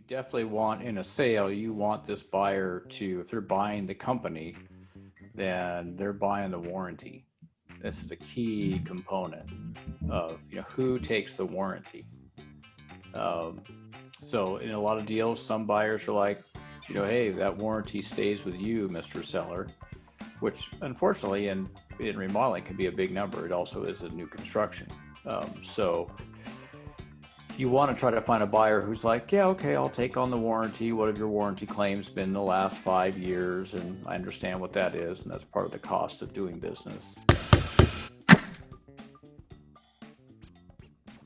definitely want in a sale, you want this buyer to, if they're buying the company, then they're buying the warranty. This is a key component of who takes the warranty. Um, so in a lot of deals, some buyers are like, hey, that warranty stays with you, Mr. Seller, which unfortunately in remodeling can be a big number. It also is a new construction. So you want to try to find a buyer who's like, yeah, okay, I'll take on the warranty. What have your warranty claims been the last 5 years? And I understand what that is, and that's part of the cost of doing business.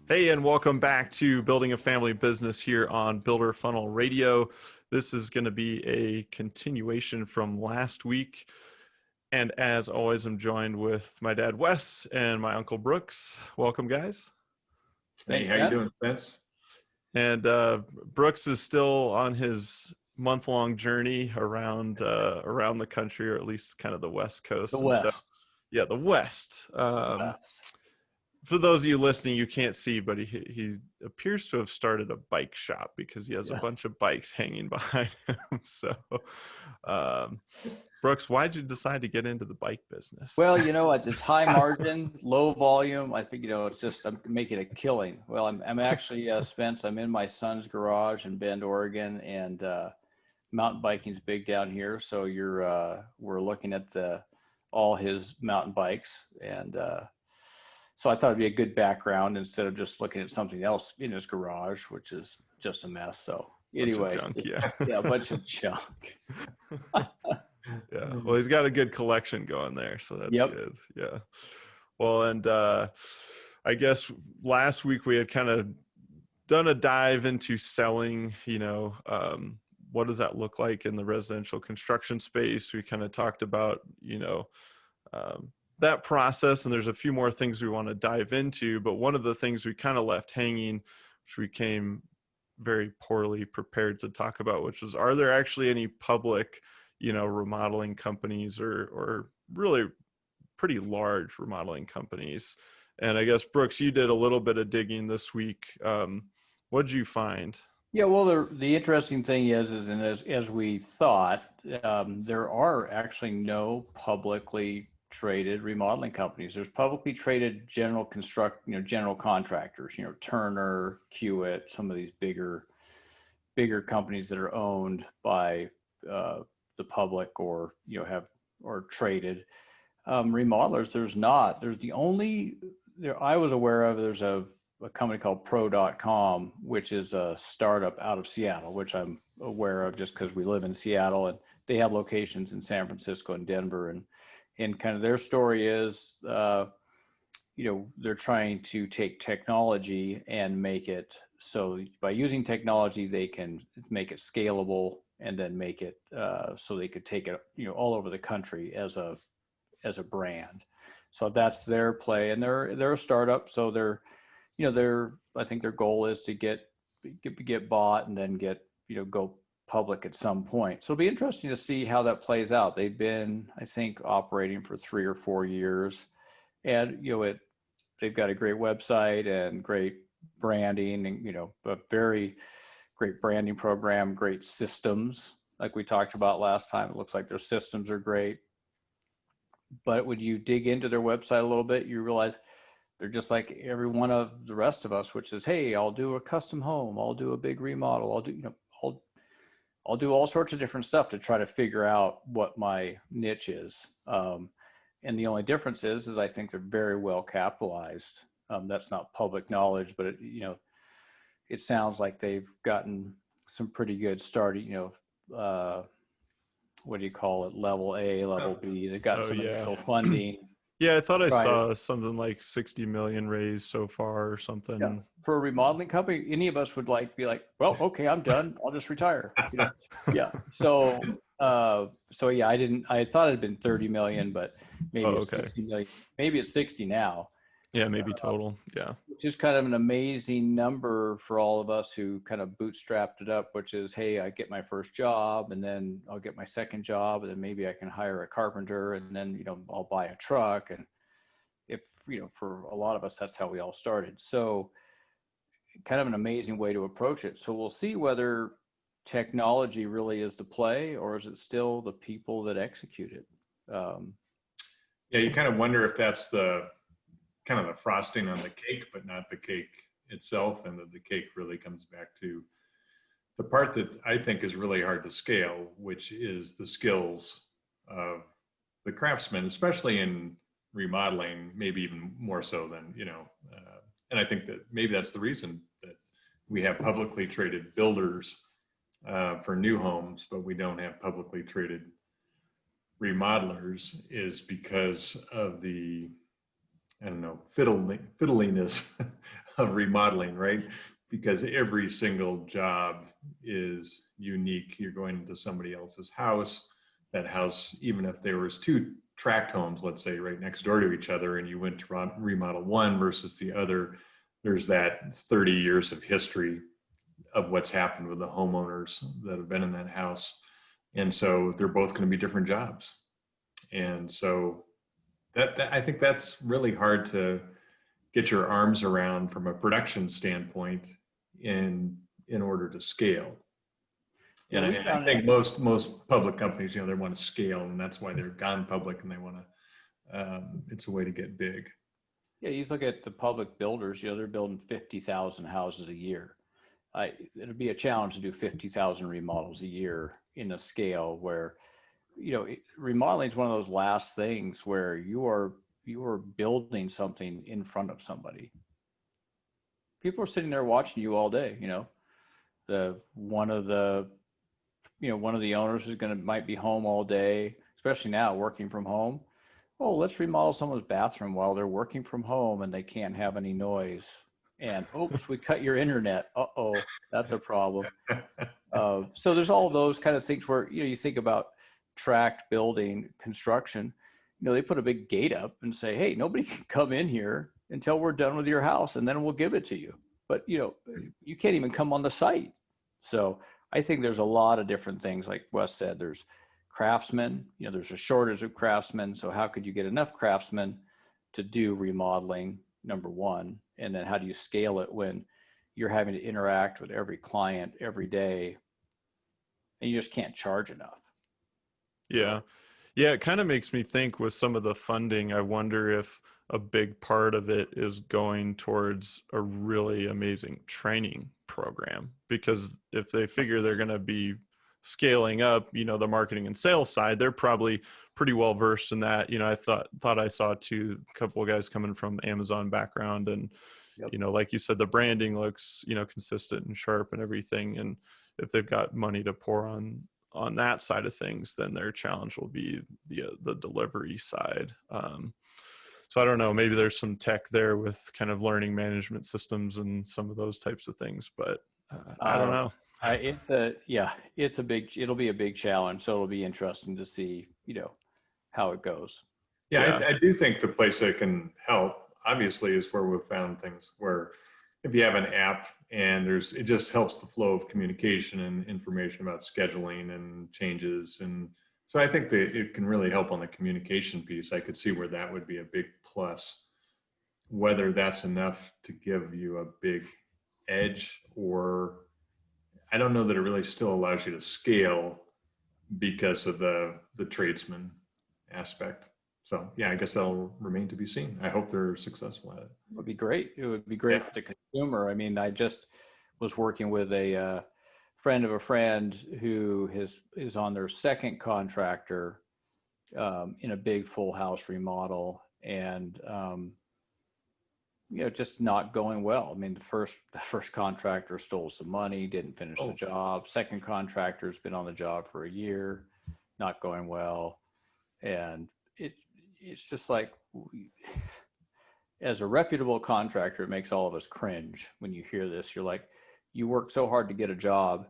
Hey, and welcome back to Building a Family Business here on Builder Funnel Radio. This is going to be a continuation from last week. And as always, I'm joined with my dad, Wes, and my uncle, Brooks. Welcome, guys. Thanks, hey, how you doing, Spence? And Brooks is still on his month-long journey around the country, or at least kind of the West Coast. The West. So, yeah, the West. For those of you listening, you can't see, but he appears to have started a bike shop because he has a bunch of bikes hanging behind him. So, Brooks, why'd you decide to get into the bike business? Well, it's high margin, low volume. I think, it's just I'm making a killing. Well, I'm actually, Spence, I'm in my son's garage in Bend, Oregon, and mountain biking's big down here. So we're looking at all his mountain bikes, and so I thought it'd be a good background instead of just looking at something else in his garage, which is just a mess. So anyway, junk, a bunch of junk. Yeah. Well, he's got a good collection going there, so that's good. Yeah. Well, and I guess last week we had kind of done a dive into selling, what does that look like in the residential construction space? We kind of talked about, that process, and there's a few more things we want to dive into, but one of the things we kind of left hanging, which we came very poorly prepared to talk about, which was, are there actually any public, remodeling companies or really pretty large remodeling companies? And I guess, Brooks, you did a little bit of digging this week. What did you find? Yeah, well, the interesting thing is and as we thought, there are actually no publicly traded remodeling companies. There's publicly traded general contractors, Turner, Hewitt, some of these bigger companies that are owned by the public or or traded. Remodelers, I was aware of, there's a company called pro.com, which is a startup out of Seattle, which I'm aware of just because we live in Seattle, and they have locations in San Francisco and Denver, and kind of their story is, they're trying to take technology and make it so by using technology, they can make it scalable and then make it so they could take it, all over the country as a brand. So that's their play, and they're a startup. So I think their goal is to get bought and then go public at some point. So it'll be interesting to see how that plays out. They've been, I think, operating for 3 or 4 years, and they've got a great website and great branding, and a very great branding program, great systems, like we talked about last time. It looks like their systems are great, but when you dig into their website a little bit, you realize they're just like every one of the rest of us, which is, hey, I'll do a custom home, I'll do a big remodel, I'll do all sorts of different stuff to try to figure out what my niche is. And the only difference is I think they're very well capitalized. That's not public knowledge, but it sounds like they've gotten some pretty good starting, what do you call it? Level A, level B. They've got some initial funding. Yeah, I thought I saw something like 60 million raised so far or something. Yeah. For a remodeling company, any of us would be like, well, okay, I'm done. I'll just retire. Yeah. So yeah, I thought it had been 30 million, but maybe it's 60 million. Maybe it's 60 now. Yeah, maybe total. Yeah. Which is kind of an amazing number for all of us who kind of bootstrapped it up, which is, hey, I get my first job and then I'll get my second job, and then maybe I can hire a carpenter, and then, I'll buy a truck. And if, for a lot of us, that's how we all started. So kind of an amazing way to approach it. So we'll see whether technology really is the play, or is it still the people that execute it? Yeah, you kind of wonder if that's the kind of the frosting on the cake, but not the cake itself, and that the cake really comes back to the part that I think is really hard to scale, which is the skills of the craftsman, especially in remodeling, maybe even more so than, and I think that maybe that's the reason that we have publicly traded builders for new homes, but we don't have publicly traded remodelers, is because of the, I don't know, fiddliness of remodeling, right? Because every single job is unique. You're going into somebody else's house. That house, even if there was two tract homes, let's say, right next door to each other, and you went to remodel one versus the other, there's that 30 years of history of what's happened with the homeowners that have been in that house. And so they're both going to be different jobs. And so that I think that's really hard to get your arms around from a production standpoint in order to scale. And I think most public companies, they want to scale, and that's why they're gone public, and they want to, it's a way to get big. Yeah, you look at the public builders, they're building 50,000 houses a year. It'll be a challenge to do 50,000 remodels a year in a scale where, remodeling is one of those last things where you are building something in front of somebody. People are sitting there watching you all day. One of the owners might be home all day, especially now working from home. Oh, let's remodel someone's bathroom while they're working from home and they can't have any noise. And oops, we cut your internet. Uh-oh, that's a problem. So there's all those kind of things where, you think about tract building construction. They put a big gate up and say, hey, nobody can come in here until we're done with your house, and then we'll give it to you. But, you can't even come on the site. So I think there's a lot of different things. Like Wes said, there's craftsmen, there's a shortage of craftsmen. So how could you get enough craftsmen to do remodeling, number one? And then how do you scale it when you're having to interact with every client every day and you just can't charge enough? Yeah. Yeah. It kind of makes me think with some of the funding, I wonder if a big part of it is going towards a really amazing training program, because if they figure they're going to be scaling up, the marketing and sales side, they're probably pretty well versed in that. I thought I saw a couple of guys coming from Amazon background, and Yep. Like you said, the branding looks, consistent and sharp and everything. And if they've got money to pour on that side of things, then their challenge will be the delivery side. So I don't know, maybe there's some tech there with kind of learning management systems and some of those types of things, but I don't know. It'll be a big challenge. So it'll be interesting to see, how it goes. Yeah. I do think the place that can help, obviously, is where we've found things where if you have an app and it just helps the flow of communication and information about scheduling and changes. And so I think that it can really help on the communication piece. I could see where that would be a big plus. Whether that's enough to give you a big edge, or I don't know that it really still allows you to scale because of the tradesman aspect. So yeah, I guess that'll remain to be seen. I hope they're successful at it. It would be great. It would be great for the consumer. I mean, I just was working with a friend of a friend who is on their second contractor in a big full house remodel, and just not going well. I mean, the first contractor stole some money, didn't finish the job. Second contractor's been on the job for a year, not going well, and it's just like, as a reputable contractor, it makes all of us cringe when you hear this. You're like, you worked so hard to get a job,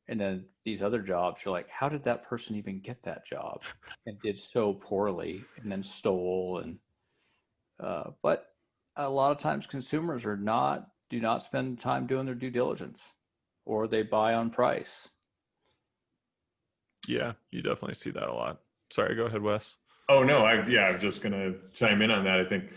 and then these other jobs, you're like, how did that person even get that job and did so poorly and then stole? And but a lot of times consumers do not spend time doing their due diligence, or they buy on price. Yeah, you definitely see that a lot. Sorry, go ahead, Wes. Oh, no, I was just going to chime in on that. I think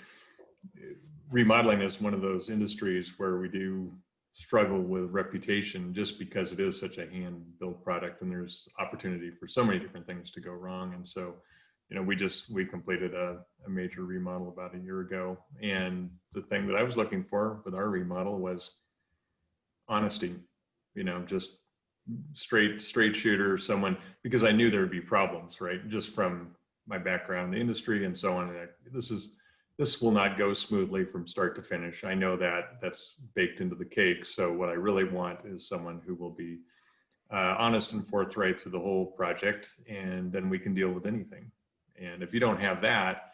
remodeling is one of those industries where we do struggle with reputation just because it is such a hand-built product, and there's opportunity for so many different things to go wrong. And so, we completed a major remodel about a year ago, and the thing that I was looking for with our remodel was honesty. Just straight shooter, someone, because I knew there would be problems, right? Just from my background in the industry and so on. And this will not go smoothly from start to finish. I know that that's baked into the cake. So what I really want is someone who will be honest and forthright through the whole project, and then we can deal with anything. And if you don't have that,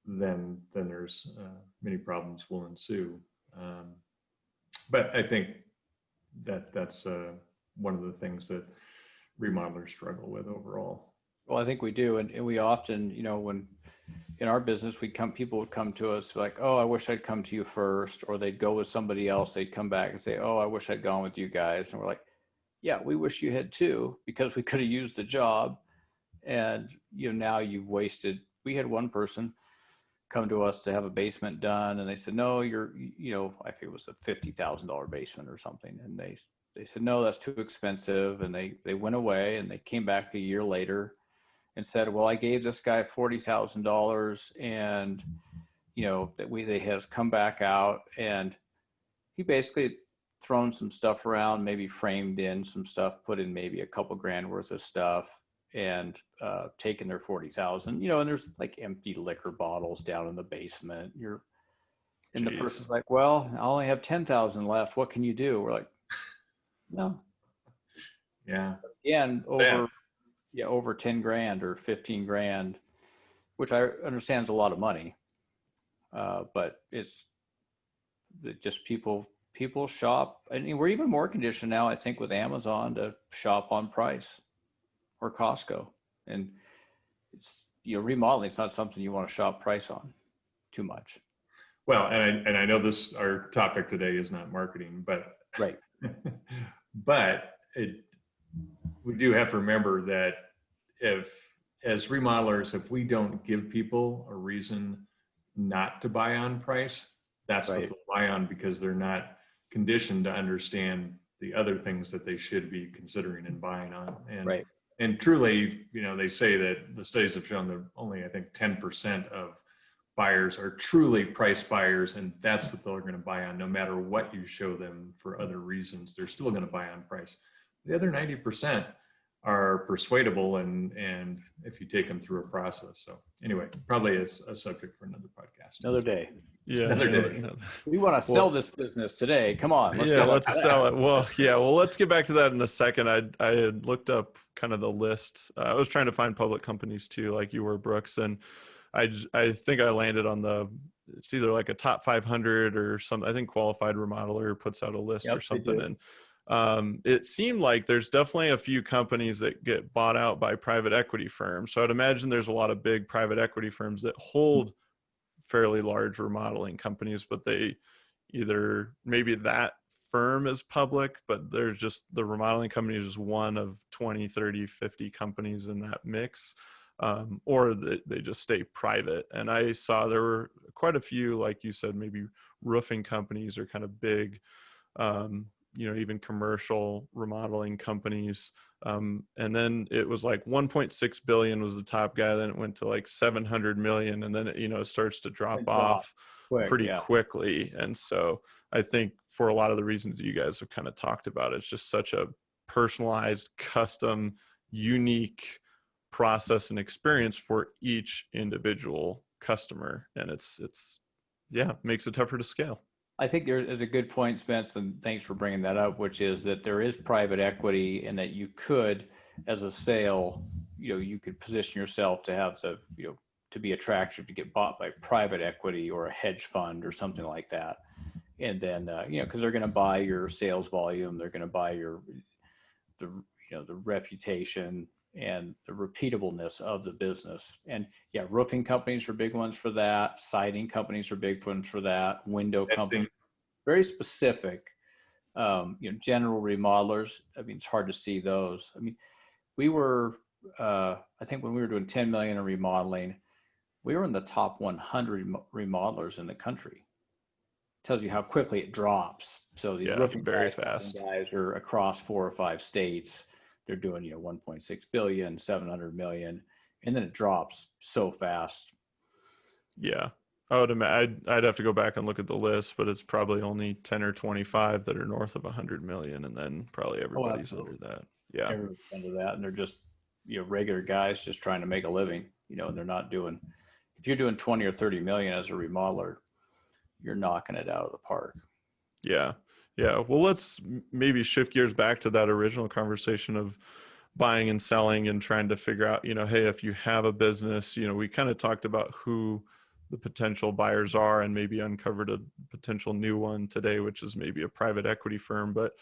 then there's many problems will ensue. But I think that's one of the things that remodelers struggle with overall. Well, I think we do. And we often, when in our business, people would come to us like, oh, I wish I'd come to you first, or they'd go with somebody else. They'd come back and say, oh, I wish I'd gone with you guys. And we're like, yeah, we wish you had too, because we could have used the job. And, now you've wasted. We had one person come to us to have a basement done, and they said, no, I think it was a $50,000 basement or something. And they said, no, that's too expensive. And they went away, and they came back a year later and said, well, I gave this guy $40,000, and, they has come back out, and he basically thrown some stuff around, maybe framed in some stuff, put in maybe a couple grand worth of stuff, and taken their 40,000, and there's like empty liquor bottles down in the basement. And the person's like, well, I only have 10,000 left. What can you do? We're like, no. Yeah. Again, over 10 grand or 15 grand, which I understand is a lot of money. But it's just people shop, and we're even more conditioned now, I think, with Amazon to shop on price, or Costco. And it's, remodeling, it's not something you want to shop price on too much. Well, and I know our topic today is not marketing, but right. But we do have to remember that as remodelers, if we don't give people a reason not to buy on price, that's right. What they'll buy on, because they're not conditioned to understand the other things that they should be considering and buying on. And right. And truly, they say that the studies have shown that only, I think, 10% of buyers are truly price buyers, and that's what they're going to buy on. No matter what you show them for other reasons, they're still going to buy on price. The other 90% are persuadable, and if you take them through a process. So anyway, probably is a subject for another podcast. Another day. Yeah. Another day. We want to sell this business today. Come on. Let's sell it. Well, let's get back to that in a second. I had looked up kind of the list. I was trying to find public companies too, like you were, Brooks, and I think I landed on it's either like a top 500 or something. I think Qualified Remodeler puts out a list or something. And it seemed like there's definitely a few companies that get bought out by private equity firms. So I'd imagine there's a lot of big private equity firms that hold fairly large remodeling companies, but they either, maybe that firm is public, but there's just the remodeling company is one of 20, 30, 50 companies in that mix. Or they just stay private. And I saw there were quite a few, like you said, maybe roofing companies are kind of big, even commercial remodeling companies. And then it was like 1.6 billion was the top guy. Then it went to like 700 million. And then, it starts to drop off pretty quickly. And so I think for a lot of the reasons you guys have kind of talked about, it's just such a personalized, custom, unique process and experience for each individual customer. And it's makes it tougher to scale. I think there's a good point, Spence, and thanks for bringing that up, which is that there is private equity, and that you could, as a sale, you could position yourself to have to be attractive to get bought by private equity or a hedge fund or something like that. And then, because they're going to buy your sales volume, they're going to buy the reputation and the repeatableness of the business. And roofing companies are big ones for that. Siding companies are big ones for that. Window companies, very specific. General remodelers, it's hard to see those. We were, I think when we were doing 10 million in remodeling, we were in the top 100 remodelers in the country. tells you how quickly it drops. So these roofing very guys, siding fast. guys are across 4 or 5 states. They're doing, 1.6 billion, 700 million, and then it drops so fast. Yeah. I would imagine I'd have to go back and look at the list, but it's probably only 10 or 25 that are north of 100 million, and then probably everybody's under that. Yeah. Everyone's under that, and they're just, regular guys just trying to make a living, and they're not doing, if you're doing 20 or 30 million as a remodeler, you're knocking it out of the park. Yeah. Yeah. Well, let's maybe shift gears back to that original conversation of buying and selling and trying to figure out, hey, if you have a business, we kind of talked about who the potential buyers are and maybe uncovered a potential new one today, which is maybe a private equity firm. But,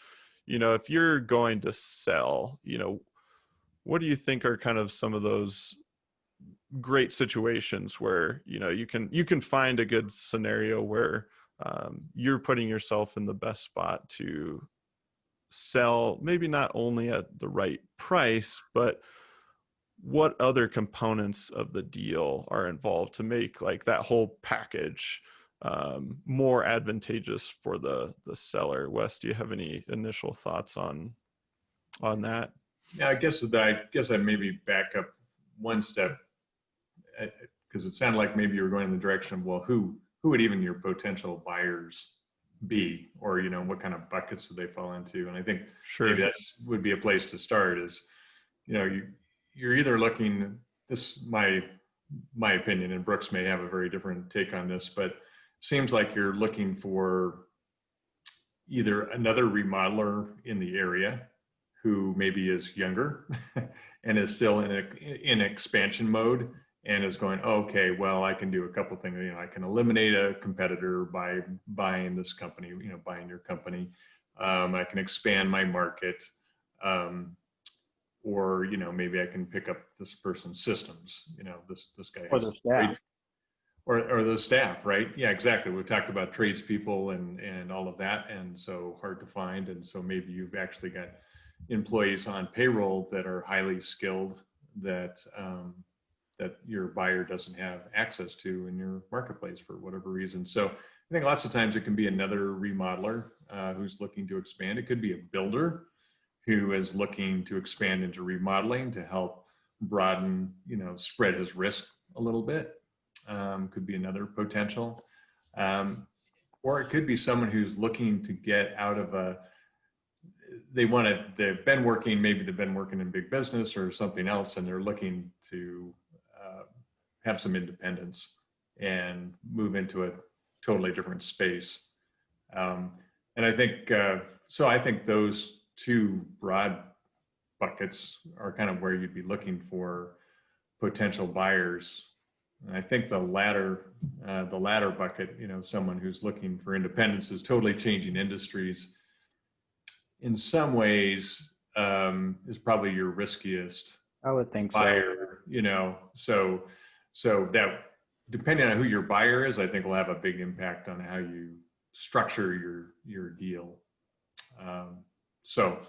if you're going to sell, what do you think are kind of some of those great situations where, you can find a good scenario where you're putting yourself in the best spot to sell, maybe not only at the right price, but what other components of the deal are involved to make like that whole package more advantageous for the seller? Wes, do you have any initial thoughts on that? Yeah, I guess I maybe back up one step, because it sounded like maybe you were going in the direction of, well, who would even your potential buyers be, or what kind of buckets would they fall into? And I think maybe that would be a place to start. Is you're either looking, this my opinion, and Brooks may have a very different take on this, but seems like you're looking for either another remodeler in the area who maybe is younger and is still in expansion mode and is going, oh, okay, well, I can do a couple things. I can eliminate a competitor by buying this company, buying your company. I can expand my market. Or, maybe I can pick up this person's systems, this guy. Or the staff. Or the staff, right? Yeah, exactly. We've talked about tradespeople and all of that. And so hard to find. And so maybe you've actually got employees on payroll that are highly skilled that your buyer doesn't have access to in your marketplace for whatever reason. So I think lots of times it can be another remodeler who's looking to expand. It could be a builder who is looking to expand into remodeling to help broaden, spread his risk a little bit. Could be another potential. Or it could be someone who's looking to get out of they've been working in big business or something else, and they're looking to have some independence and move into a totally different space. And I think, I think those two broad buckets are kind of where you'd be looking for potential buyers. And I think the latter bucket, someone who's looking for independence, is totally changing industries. In some ways, is probably your riskiest. I would think buyer, so that depending on who your buyer is, I think will have a big impact on how you structure your deal. So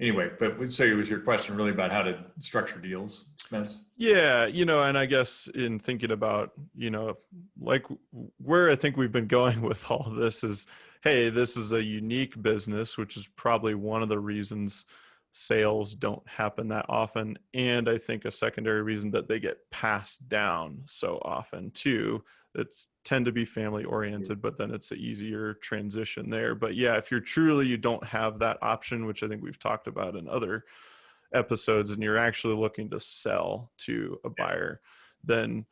anyway, but would say it was your question really about how to structure deals, Spence? Yeah, and I guess in thinking about, like where I think we've been going with all of this is, hey, this is a unique business, which is probably one of the reasons sales don't happen that often. And I think a secondary reason that they get passed down so often too. It's tend to be family oriented, but then it's an easier transition there. But yeah, if you don't have that option, which I think we've talked about in other episodes, and you're actually looking to sell to a buyer, then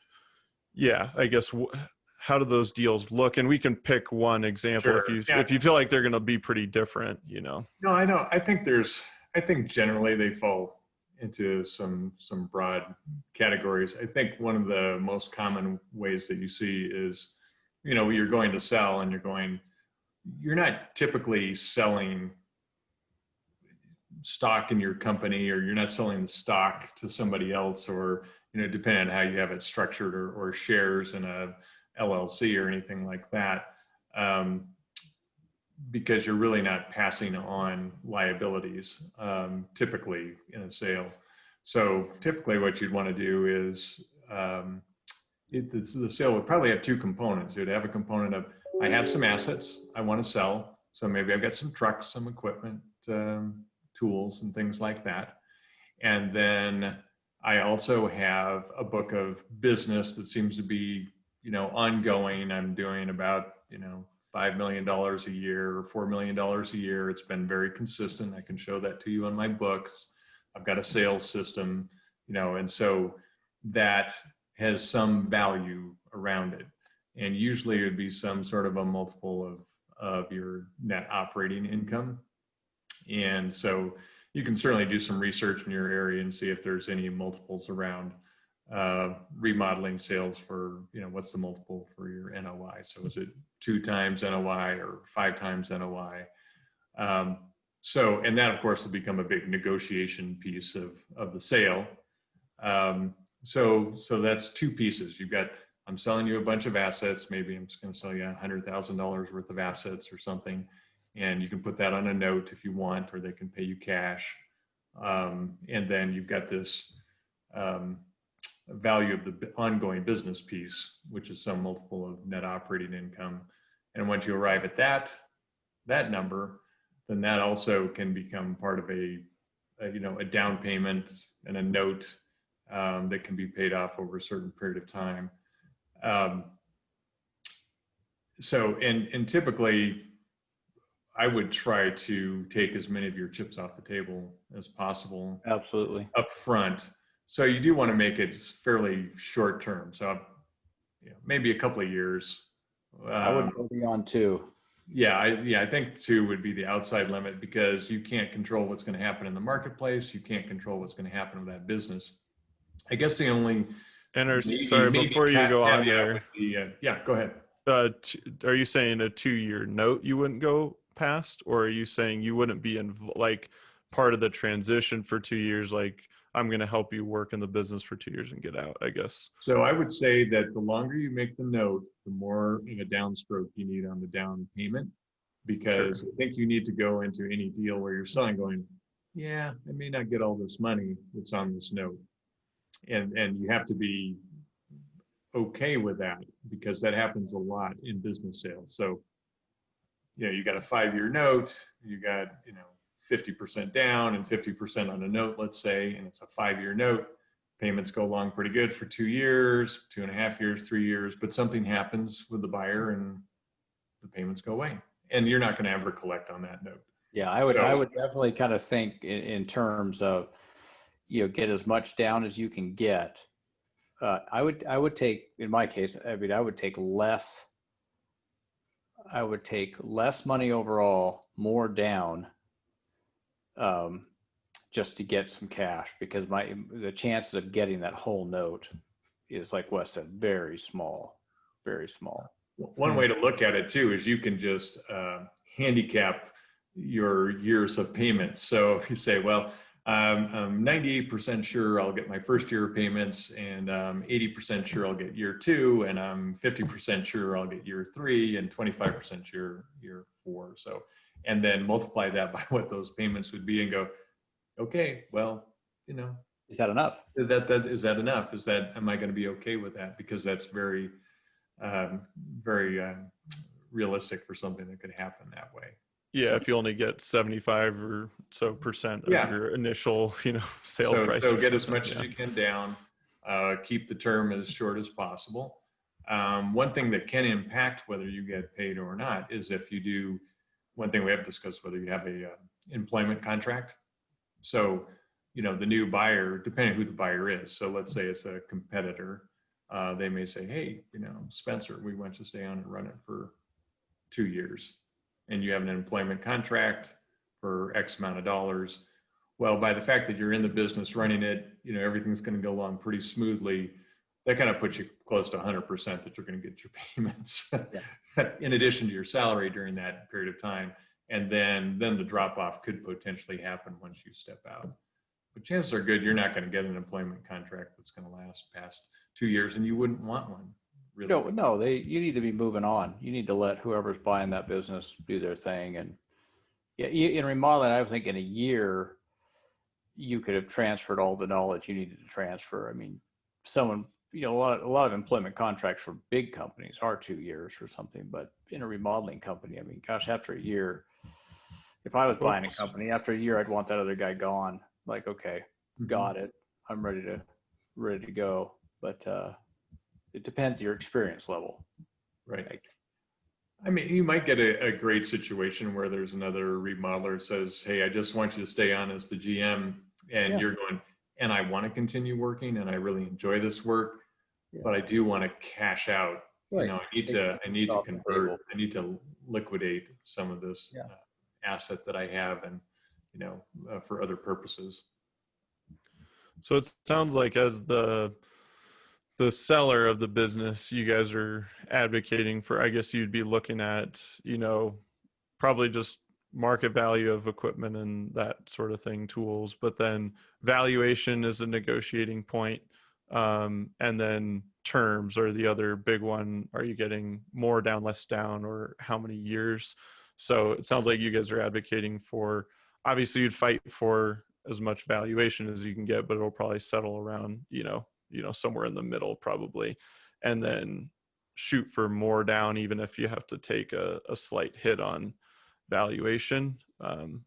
yeah, I guess how do those deals look? And we can pick one example. Sure. If you feel like they're going to be pretty different, No, I know. I think generally they fall into some broad categories. I think one of the most common ways that you see is, you're going to sell and you're not typically selling stock in your company, or you're not selling the stock to somebody else, or, depending on how you have it structured, or shares in a LLC or anything like that. Because you're really not passing on liabilities, typically in a sale. So typically what you'd want to do is, the sale would probably have two components. You'd have a component of I have some assets I want to sell. So maybe I've got some trucks, some equipment, tools and things like that. And then I also have a book of business that seems to be, ongoing. I'm doing about, $5 million a year or $4 million a year. It's been very consistent. I can show that to you on my books. I've got a sales system, and so that has some value around it. And usually it would be some sort of a multiple of your net operating income. And so you can certainly do some research in your area and see if there's any multiples around remodeling sales for, what's the multiple for your NOI? So is it 2 times NOI or 5 times NOI? And that of course will become a big negotiation piece of the sale. So that's 2 pieces. I'm selling you a bunch of assets. Maybe I'm just going to sell you $100,000 worth of assets or something. And you can put that on a note if you want, or they can pay you cash. And then you've got this value of the ongoing business piece, which is some multiple of net operating income. And once you arrive at that number, then that also can become part of a down payment and a note that can be paid off over a certain period of time. And typically I would try to take as many of your chips off the table as possible. Absolutely. Up front. So you do want to make it fairly short term. So maybe a couple of years. I would go beyond 2. Yeah, I think 2 would be the outside limit, because you can't control what's going to happen in the marketplace. You can't control what's going to happen with that business. I guess the only sorry, before you go on there, yeah, go ahead. Are you saying a 2-year note you wouldn't go past, or are you saying you wouldn't be in like part of the transition for 2 years? Like, I'm going to help you work in the business for 2 years and get out, I guess. So I would say that the longer you make the note, the more of a downstroke you need on the down payment, because I think you need to go into any deal where you're selling going, yeah, I may not get all this money that's on this note. And you have to be okay with that, because that happens a lot in business sales. So, you got a 5-year note, you got, 50% down and 50% on a note, let's say, and it's a 5-year note. Payments go along pretty good for 2 years, 2.5 years, 3 years, but something happens with the buyer and the payments go away, and you're not going to ever collect on that note. Yeah, I would definitely kind of think in terms of, get as much down as you can get. I would take, in my case, I would take less money overall, more down, just to get some cash, because the chances of getting that whole note is, like Wes said, very small, very small. One way to look at it too is you can just handicap your years of payments. So if you say, well, I'm 98% sure I'll get my first year of payments, and 80% sure I'll get year 2, and I'm 50% sure I'll get year 3, and 25% sure year 4. So, and then multiply that by what those payments would be and go, okay, well, is that enough? Is that enough? Am I going to be okay with that? Because that's very, very realistic for something that could happen that way. Yeah, if you only get 75 or so percent of your initial, sale price. So get as much as you can down, keep the term as short as possible. One thing that can impact whether you get paid or not is if you do, one thing we have discussed, whether you have a employment contract. So, the new buyer, depending on who the buyer is. So let's say it's a competitor. They may say, hey, Spencer, we want you to stay on and run it for 2 years. And you have an employment contract for X amount of dollars. Well, by the fact that you're in the business running it, everything's going to go along pretty smoothly. That kind of puts you close to 100% that you're going to get your payments in addition to your salary during that period of time. And then the drop off could potentially happen once you step out. But chances are good you're not going to get an employment contract that's going to last past 2 years, and you wouldn't want one. Really. No, you need to be moving on. You need to let whoever's buying that business do their thing. And in remodeling, I think in a year, you could have transferred all the knowledge you needed to transfer. I mean, someone, a lot of employment contracts for big companies are 2 years or something, but in a remodeling company, I mean, gosh, after a year, if I was buying a company, after a year, I'd want that other guy gone. Like, okay, got it. I'm ready to go. But it depends your experience level. Right. I mean, you might get a great situation where there's another remodeler says, hey, I just want you to stay on as the GM, and you're going, and I want to continue working and I really enjoy this work, but I do want to cash out. Right. I need to convert, I need to liquidate some of this asset that I have, and, for other purposes. So it sounds like as the seller of the business, you guys are advocating for, I guess you'd be looking at, probably just market value of equipment and that sort of thing, tools, but then valuation is a negotiating point. And then terms are the other big one. Are you getting more down, less down, or how many years? So it sounds like you guys are advocating for, obviously you'd fight for as much valuation as you can get, but it'll probably settle around, somewhere in the middle probably, and then shoot for more down, even if you have to take a slight hit on valuation. Am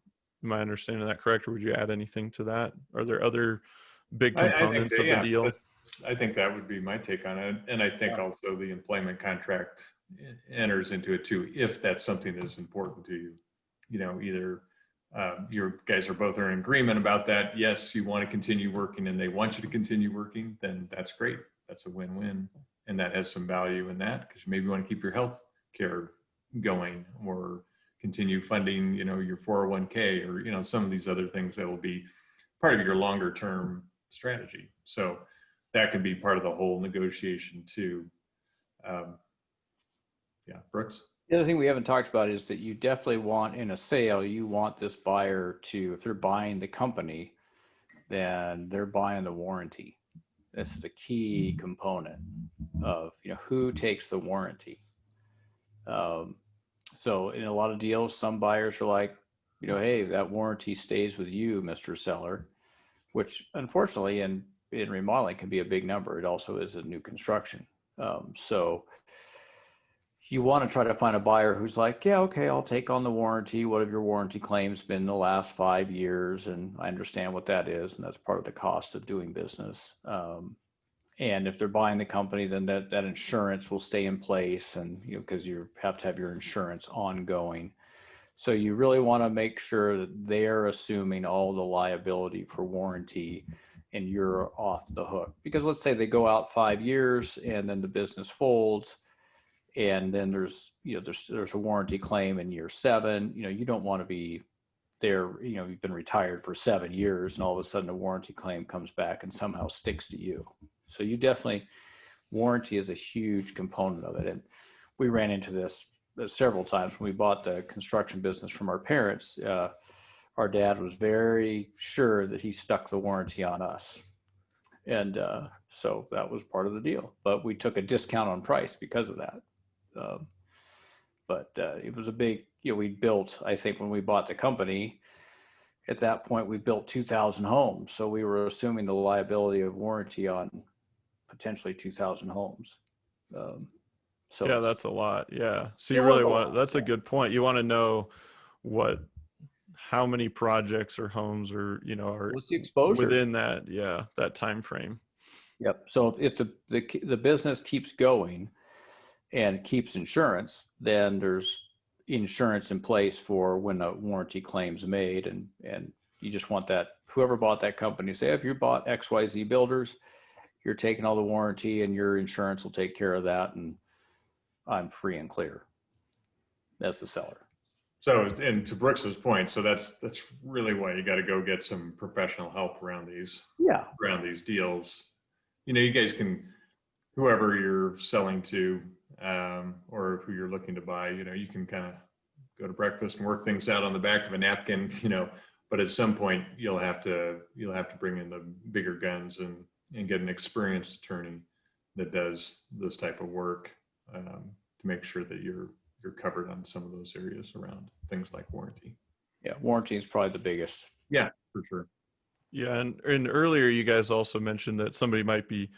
I understanding that correct, or would you add anything to that? Are there other big components of the deal? I think that would be my take on it. And I think also the employment contract enters into it too, if that's something that's important to you. Either your guys are both in agreement about that. Yes, you want to continue working and they want you to continue working, then that's great. That's a win-win. And that has some value in that, because you maybe want to keep your health care going, or continue funding, your 401k, or, some of these other things that will be part of your longer term strategy. So that can be part of the whole negotiation too. Brooks? The other thing we haven't talked about is that you definitely want, in a sale, you want this buyer to, if they're buying the company, then they're buying the warranty. This is a key component of, who takes the warranty. So in a lot of deals, some buyers are like, hey, that warranty stays with you, Mr. Seller, which unfortunately in remodeling can be a big number. It also is a new construction. So you want to try to find a buyer who's like, yeah, okay, I'll take on the warranty. What have your warranty claims been the last 5 years? And I understand what that is. And that's part of the cost of doing business. And if they're buying the company, then that insurance will stay in place. And, because you have to have your insurance ongoing. So you really want to make sure that they're assuming all the liability for warranty and you're off the hook. Because let's say they go out 5 years and then the business folds, and then there's a warranty claim in year 7. You don't want to be there. You've been retired for 7 years and all of a sudden a warranty claim comes back and somehow sticks to you. So you definitely, warranty is a huge component of it. And we ran into this several times when we bought the construction business from our parents. Our dad was very sure that he stuck the warranty on us. And so that was part of the deal, but we took a discount on price because of that. But it was a big, we built, I think when we bought the company, at that point we built 2,000 homes. So we were assuming the liability of warranty on potentially 2,000 homes. So yeah, that's a lot. Yeah. So you really want, that's a good point. You want to know how many projects or homes are, are what's the exposure within that, that time frame. Yep. So if the business keeps going and keeps insurance, then there's insurance in place for when a warranty claim's made. And you just want that, whoever bought that company, say, if you bought XYZ Builders, you're taking all the warranty and your insurance will take care of that. And I'm free and clear as the seller. So, and to Brooks's point, so that's really why you got to go get some professional help around these deals. You guys can, whoever you're selling to, or who you're looking to buy, you can kind of go to breakfast and work things out on the back of a napkin, but at some point you'll have to bring in the bigger guns and get an experienced attorney that does this type of work, to make sure that you're covered on some of those areas around things like warranty. Yeah, warranty is probably the biggest. Yeah, for sure. Yeah, and earlier you guys also mentioned that somebody might be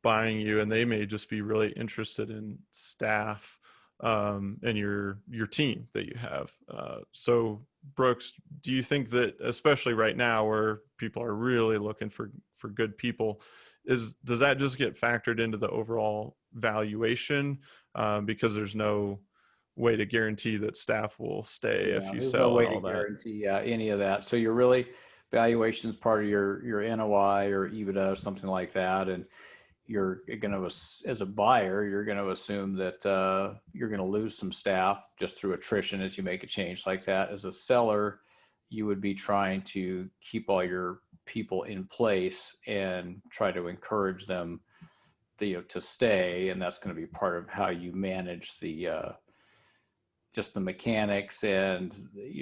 buying you, and they may just be really interested in staff and your team that you have. So Brooks, do you think that, especially right now where people are really looking for good people, does that just get factored into the overall valuation because there's no way to guarantee that staff will stay if you There's no sell way and all to that? guarantee any of that. So you're really, valuation is part of your NOI or EBITDA or something like that, and you're going to, as a buyer, you're going to assume that you're going to lose some staff just through attrition as you make a change like that. As a seller, you would be trying to keep all your people in place and try to encourage them to stay, and that's going to be part of how you manage the just the mechanics and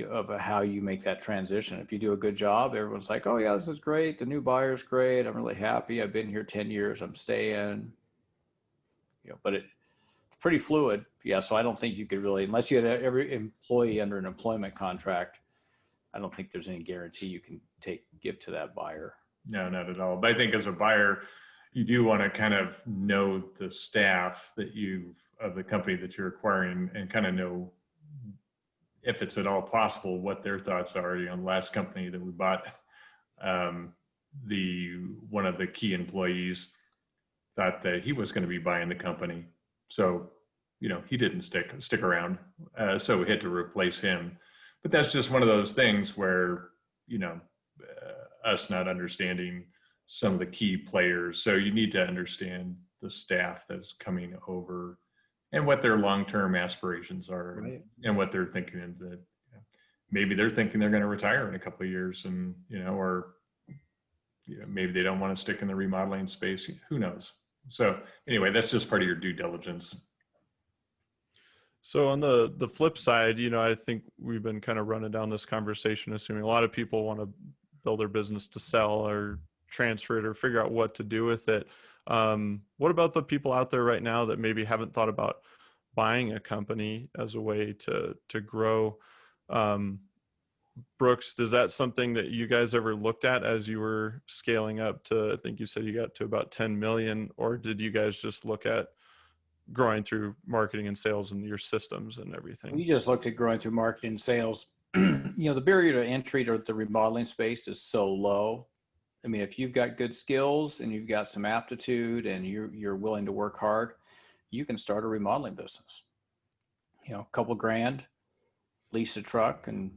of how you make that transition. If you do a good job, everyone's like, oh yeah, this is great. The new buyer's great. I'm really happy. I've been here 10 years. I'm staying, but it's pretty fluid. Yeah. So I don't think you could really, unless you had every employee under an employment contract, I don't think there's any guarantee you can give to that buyer. No, not at all. But I think as a buyer, you do want to kind of know the staff of the company that you're acquiring, and kind of know, if it's at all possible, what their thoughts are. The last company that we bought, one of the key employees thought that he was going to be buying the company, so he didn't stick around. So we had to replace him. But that's just one of those things where us not understanding some of the key players. So you need to understand the staff that's coming over and what their long-term aspirations are, right, and what they're thinking. And that maybe they're thinking they're going to retire in a couple of years, and maybe they don't want to stick in the remodeling space. Who knows? So anyway, that's just part of your due diligence. So on the flip side, I think we've been kind of running down this conversation assuming a lot of people want to build their business to sell or transfer it or figure out what to do with it. What about the people out there right now that maybe haven't thought about buying a company as a way to grow? Brooks, is that something that you guys ever looked at as you were scaling up to, I think you said you got to about 10 million, or did you guys just look at growing through marketing and sales and your systems and everything? We just looked at growing through marketing and sales. The barrier to entry to the remodeling space is so low. I mean, if you've got good skills and you've got some aptitude and you're willing to work hard, you can start a remodeling business. A couple grand, lease a truck, and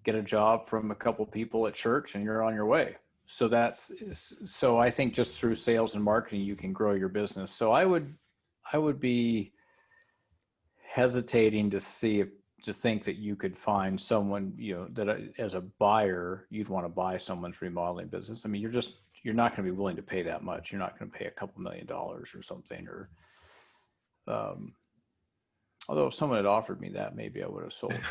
get a job from a couple people at church, and you're on your way. So I think just through sales and marketing, you can grow your business. So I would be hesitating to think that you could find someone, that as a buyer, you'd want to buy someone's remodeling business. I mean, you're not going to be willing to pay that much. You're not going to pay a couple $1 million or something, or, although if someone had offered me that, maybe I would have sold it.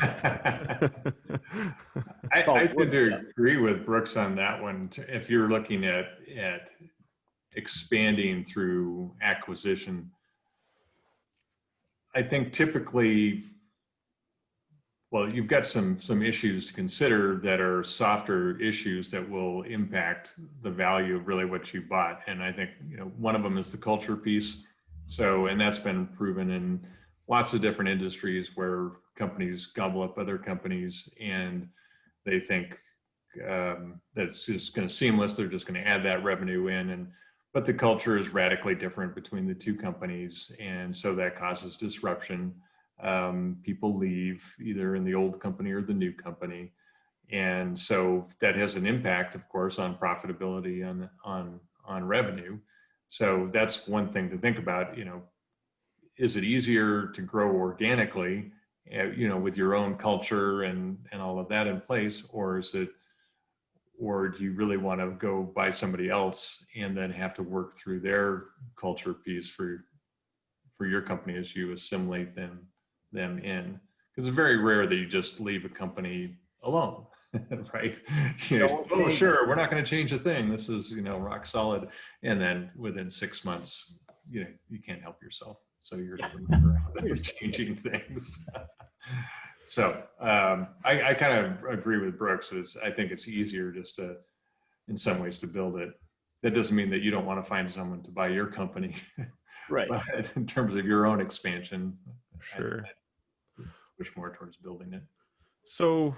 I tend to agree with Brooks on that one. If you're looking at expanding through acquisition, I think typically, well, you've got some issues to consider that are softer issues that will impact the value of really what you bought. And I think, one of them is the culture piece. So, and that's been proven in lots of different industries where companies gobble up other companies and they think that's just going to seamless. They're just going to add that revenue in, but the culture is radically different between the two companies. And so that causes disruption. People leave either in the old company or the new company. And so that has an impact, of course, on profitability, on revenue. So that's one thing to think about. Is it easier to grow organically, with your own culture and all of that in place, or do you really want to go buy somebody else and then have to work through their culture piece for your company as you assimilate them in? Because it's very rare that you just leave a company alone, right? Oh, sure, we're not going to change a thing. This is, rock solid. And then within 6 months, you can't help yourself. So you're changing things. So I kind of agree with Brooks. I think it's easier just in some ways to build it that doesn't mean that you don't want to find someone to buy your company. Right. But in terms of your own expansion, Sure. I push more towards building it. So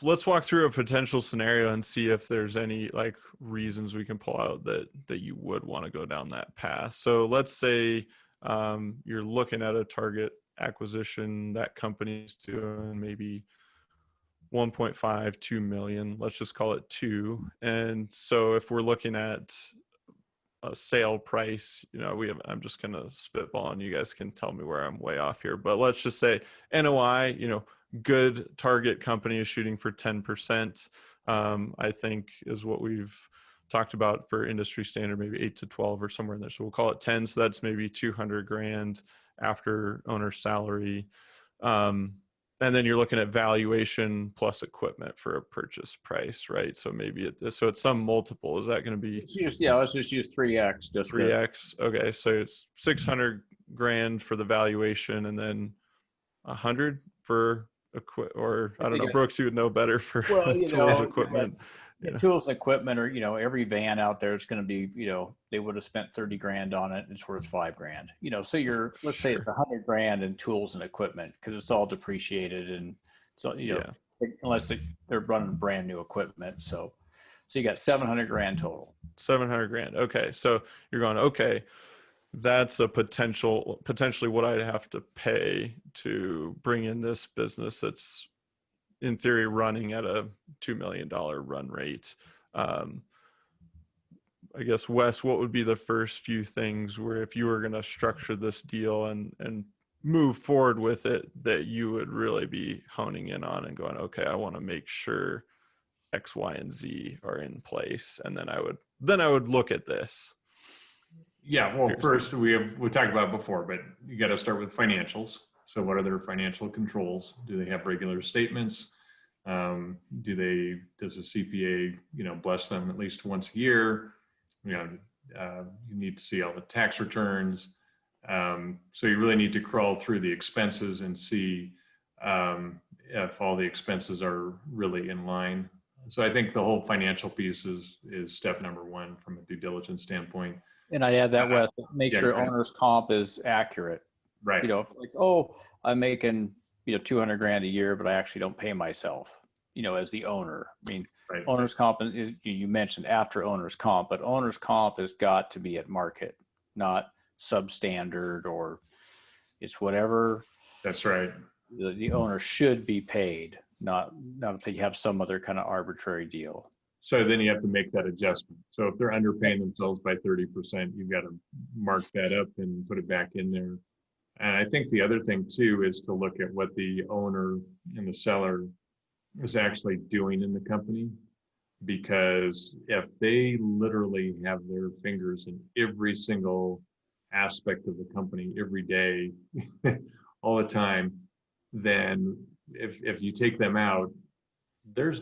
let's walk through a potential scenario and see if there's any like reasons we can pull out that you would want to go down that path. So let's say you're looking at a target acquisition. That company's doing maybe 1.5, 2 million. Let's just call it 2. And so if we're looking at a sale price, I'm just going to spitball and you guys can tell me where I'm way off here. But let's just say NOI, good target company is shooting for 10%. I think is what we've talked about for industry standard, maybe 8 to 12 or somewhere in there. So we'll call it 10. So that's maybe 200 grand after owner's salary. And then you're looking at valuation plus equipment for a purchase price, right? So maybe so it's some multiple. Is that going to be? Let's just use 3x. Just 3x. Okay, so it's 600 grand for the valuation, and then 100 for or I don't know. Brooks, you would know better for tools, equipment. Tools and equipment, or every van out there is going to be, they would have spent 30 grand on it, and it's worth 5 grand. So let's say it's 100 grand in tools and equipment because it's all depreciated, and so unless they're running brand new equipment. So you got 700 grand total. 700 grand. Okay, so you're going okay. That's a potentially what I'd have to pay to bring in this business that's in theory running at a $2 million run rate. I guess, Wes, what would be the first few things where if you were going to structure this deal and move forward with it, that you would really be honing in on and going, okay, I want to make sure X, Y, and Z are in place. And then I would look at this. Yeah, well, first we talked about it before, but you got to start with financials. So what are their financial controls? Do they have regular statements? Does the CPA, bless them at least once a year? You need to see all the tax returns. So you really need to crawl through the expenses and see if all the expenses are really in line. So I think the whole financial piece is step number one from a due diligence standpoint. And I'd add that, Wes, make sure owner's comp is accurate. Right. I'm making, 200 grand a year, but I actually don't pay myself, as the owner. I mean, right. Owner's comp is, you mentioned after owner's comp, but owner's comp has got to be at market, not substandard, or it's whatever. That's right. The owner should be paid, not if they have some other kind of arbitrary deal. So then you have to make that adjustment. So if they're underpaying themselves by 30%, you've got to mark that up and put it back in there. And I think the other thing too is to look at what the owner and the seller is actually doing in the company. Because if they literally have their fingers in every single aspect of the company every day, all the time, then if you take them out, there's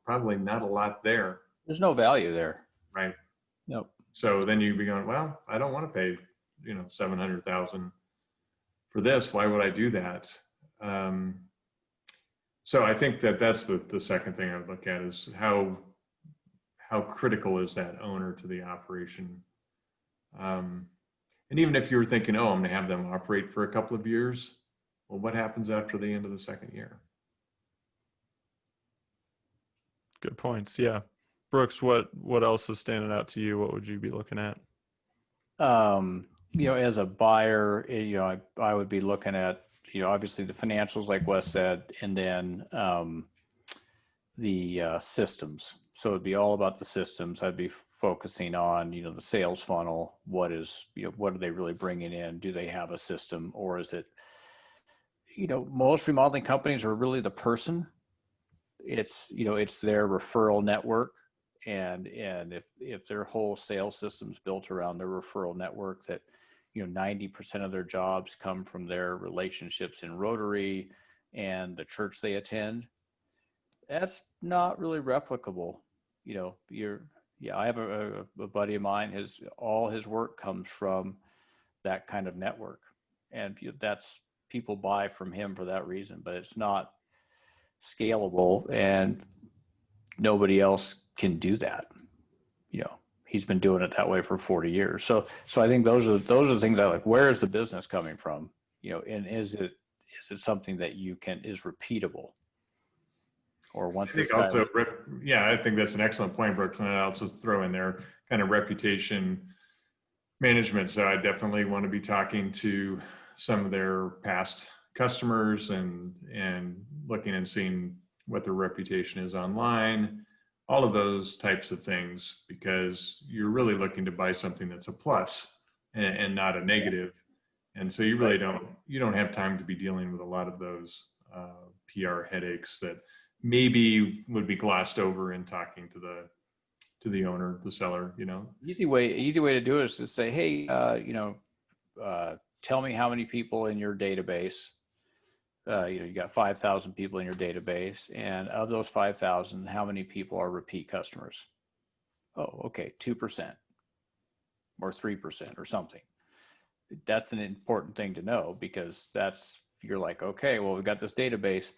probably not a lot there. There's no value there. Right. Nope. So then you'd be going, well, I don't want to pay, $700,000 for this. Why would I do that? So I think that's the second thing I would look at is how critical is that owner to the operation? And even if you were thinking, I'm going to have them operate for a couple of years, well, what happens after the end of the second year? Good points. Yeah. Brooks, what else is standing out to you? What would you be looking at? As a buyer, I would be looking at, obviously the financials, like Wes said, and then the systems. So it'd be all about the systems. I'd be focusing on, the sales funnel. What are they really bringing in? Do they have a system, or is it, most remodeling companies are really the person. It's their referral network, and if their whole sales system's built around their referral network, that 90% of their jobs come from their relationships in Rotary and the church they attend, that's not really replicable. I have a buddy of mine, all his work comes from that kind of network, and that's, people buy from him for that reason, but it's not scalable, and nobody else can do that. he's been doing it that way for 40 years. So I think those are the things I like. Where is the business coming from? And is it something that is repeatable? Or once I think this guy, also, I think that's an excellent point, Brooks. And I'll also throw in there kind of reputation management. So I definitely want to be talking to some of their past customers and looking and seeing what their reputation is online, all of those types of things, because you're really looking to buy something that's a plus and not a negative. And so you really don't have time to be dealing with a lot of those PR headaches that maybe would be glossed over in talking to the owner, the seller. easy way to do it is to say, hey, tell me how many people in your database. You got 5,000 people in your database, and of those 5,000, how many people are repeat customers? Oh, okay, 2% or 3% or something. That's an important thing to know, because you're like, okay, well, we've got this database.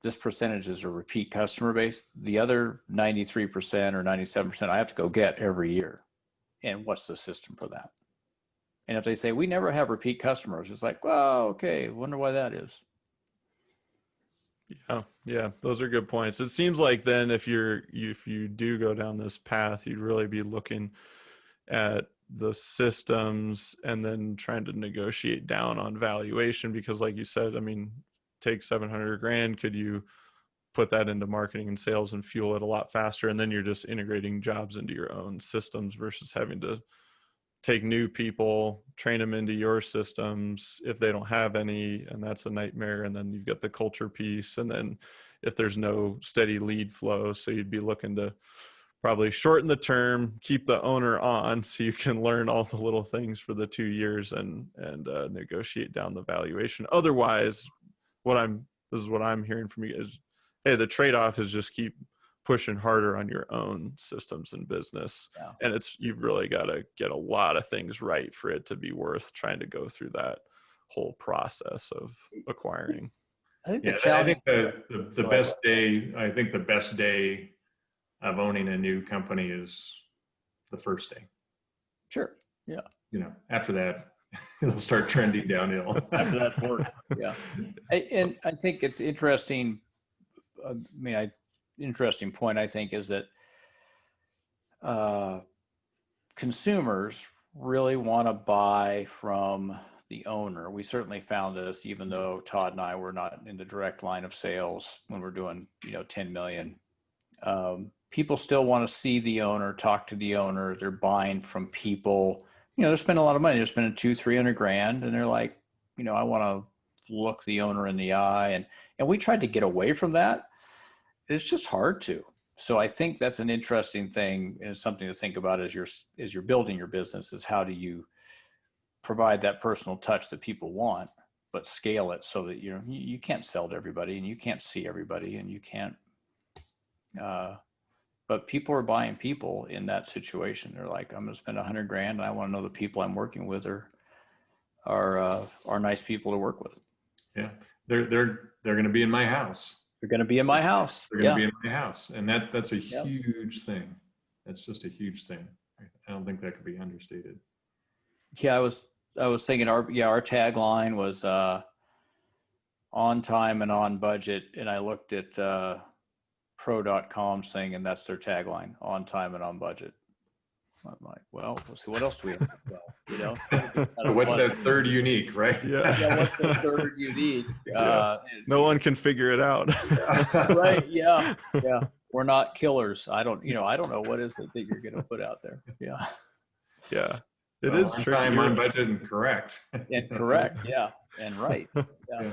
This percentage is a repeat customer base. The other 93% or 97% I have to go get every year. And what's the system for that? And if they say, we never have repeat customers, it's like, well, okay, wonder why that is. Yeah, those are good points. It seems like then if you do go down this path, you'd really be looking at the systems and then trying to negotiate down on valuation, because like you said, I mean, take 700 grand, could you put that into marketing and sales and fuel it a lot faster? And then you're just integrating jobs into your own systems versus having to take new people, train them into your systems if they don't have any, and that's a nightmare. And then you've got the culture piece, and then if there's no steady lead flow, so you'd be looking to probably shorten the term, keep the owner on so you can learn all the little things for the 2 years and negotiate down the valuation. Otherwise, this is what I'm hearing from you is, hey, the trade-off is just keep pushing harder on your own systems and business. Yeah. And you've really got to get a lot of things right for it to be worth trying to go through that whole process of acquiring. I think I think the best day, the best day of owning a new company is the first day. Sure. Yeah. After that, it'll start trending downhill. After that's work. Yeah. And I think it's interesting. Interesting point, I think, is that consumers really want to buy from the owner. We certainly found this, even though Todd and I were not in the direct line of sales when we're doing, 10 million. People still want to see the owner, talk to the owner. They're buying from people, they're spending a lot of money. They're spending $200-300 grand. And they're like, I want to look the owner in the eye. And we tried to get away from that. It's just hard to. So I think that's an interesting thing, and it's something to think about as you're building your business, is how do you provide that personal touch that people want, but scale it so that you can't sell to everybody and you can't see everybody and you can't. But people are buying people in that situation. They're like, I'm going to spend $100 grand, and I want to know the people I'm working with are nice people to work with. Yeah, they're going to be in my house. They're going to be in my house. They're going to be in my house. And that's a huge thing. That's just a huge thing. I don't think that could be understated. Yeah, I was thinking our tagline was on time and on budget. And I looked at pro.com's thing, and that's their tagline, on time and on budget. I'm like, well, let's see, what else do we have to sell? So what's that third unique, right? Yeah, what's the third unique? No one can figure it out. Right? Yeah. We're not killers. I don't know what is it that you're going to put out there. Yeah. Yeah. It is tricky. Time, on budget, and correct. And correct. Yeah. And right. Yeah.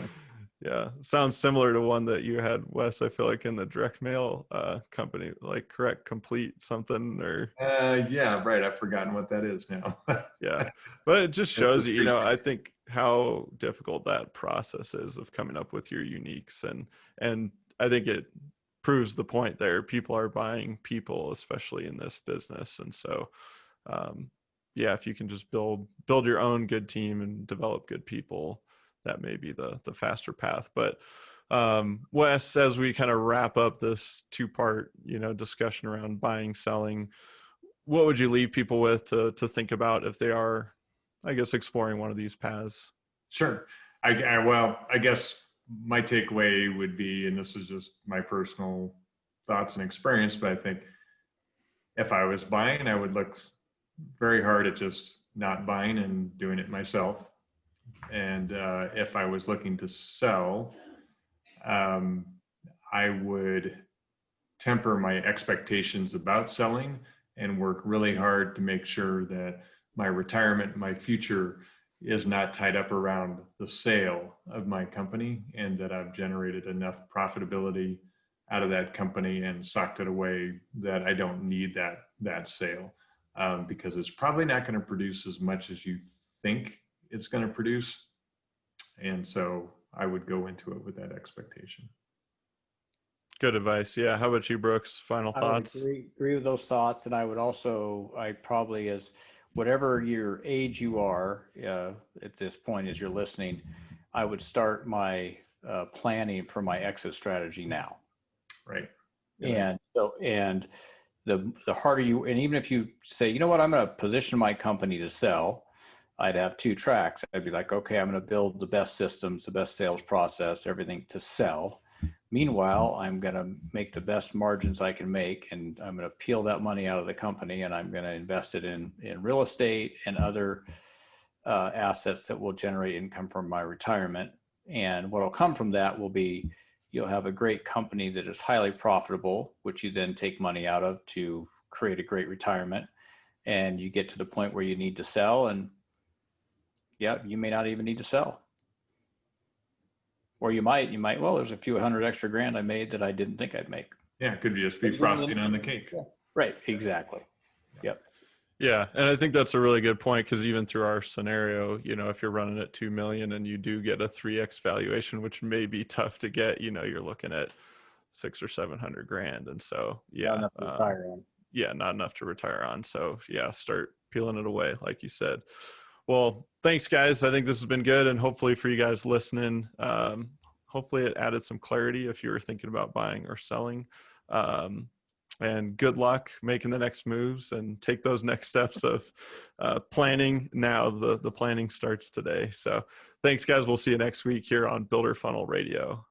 Yeah, sounds similar to one that you had, Wes. I feel like in the direct mail company, like correct, complete something, or yeah, right. I've forgotten what that is now. Yeah, but it just shows you, I think how difficult that process is of coming up with your uniques, and I think it proves the point there. People are buying people, especially in this business, and so yeah, if you can just build your own good team and develop good people, that may be the faster path. But Wes, as we kind of wrap up this two-part, discussion around buying, selling, what would you leave people with to think about if they are, I guess, exploring one of these paths? Sure. I guess my takeaway would be, and this is just my personal thoughts and experience, but I think if I was buying, I would look very hard at just not buying and doing it myself. And if I was looking to sell, I would temper my expectations about selling and work really hard to make sure that my retirement, my future is not tied up around the sale of my company, and that I've generated enough profitability out of that company and socked it away that I don't need that sale, because it's probably not going to produce as much as you think it's going to produce. And so I would go into it with that expectation. Good advice. Yeah. How about you, Brooks? Final thoughts? I would agree with those thoughts. And I would also, I probably, as whatever your age you are at this point as you're listening, I would start my planning for my exit strategy now. Right. And so, and the harder you, and even if you say, you know what, I'm going to position my company to sell, I'd have two tracks. I'd be like, okay, I'm going to build the best systems, the best sales process, everything to sell. Meanwhile, I'm going to make the best margins I can make, and I'm going to peel that money out of the company, and I'm going to invest it in real estate and other assets that will generate income from my retirement. And what will come from that will be, you'll have a great company that is highly profitable, which you then take money out of to create a great retirement. And you get to the point where you need to sell, and yeah, you may not even need to sell. Or you might, well, there's a few hundred extra grand I made that I didn't think I'd make. Yeah, it could just be frosting on the cake. Yeah. Right, exactly. Yep. Yeah. And I think that's a really good point, because even through our scenario, you know, if you're running at 2 million and you do get a 3x valuation, which may be tough to get, you know, you're looking at 600 or 700 grand. And so, yeah, Not enough to retire on. Yeah, not enough to retire on. So yeah, start peeling it away, like you said. Well, thanks guys. I think this has been good. And hopefully for you guys listening, hopefully it added some clarity if you were thinking about buying or selling. And good luck making the next moves and take those next steps of planning now. The planning starts today. So thanks guys. We'll see you next week here on Builder Funnel Radio.